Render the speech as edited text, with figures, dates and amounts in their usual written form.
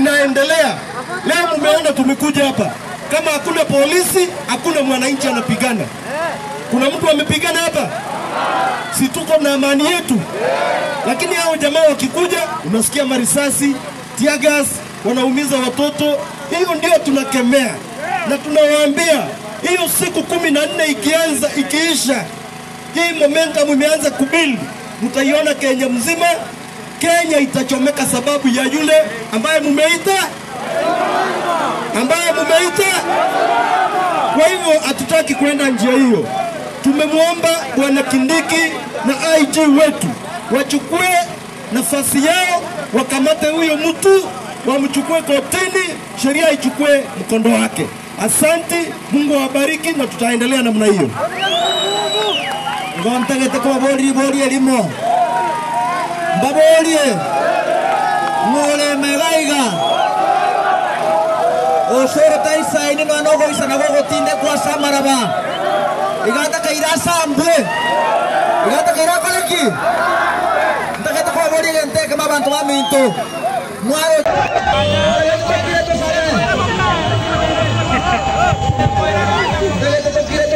inaendelea. Leo mmeona tumekuja hapa. Kama hakuna polisi, hakuna mwananchi anapigana. Kuna mtu amepigana hapa? Si tuko na amani yetu. Lakini hao jamaa wakikuja, unasikia marisasi, tear gas, wanaumiza watoto. Hiyo ndio tunakemea. Na tunawaambia, hiyo siku 14 ikiisha, hii momentum imeanza kubuild. Mtaiona Kenya mzima. Kenya itachomeka sababu ya yule ambaye mumeita. Kwa hivyo hatutaki kwenda njia hiyo. Tumemwomba Bwana Kindiki na IG wetu wachukue nafasi yao, wakamate huyo mtu, wamchukue kotini, sheria ichukue mkondo wake. Asante, Mungu awabariki na tutaendelea namna hiyo. Ngontagete kwa bori elimo. Babolie. Ngole megaiga. Osoro taisa ini no anogo isana gogo tinde kwa samaraba. Igata kaira samble. Igata kaira koleki. Ntagete kwa bori gente kama bantu maminto. Mwaro. Ntagete kwa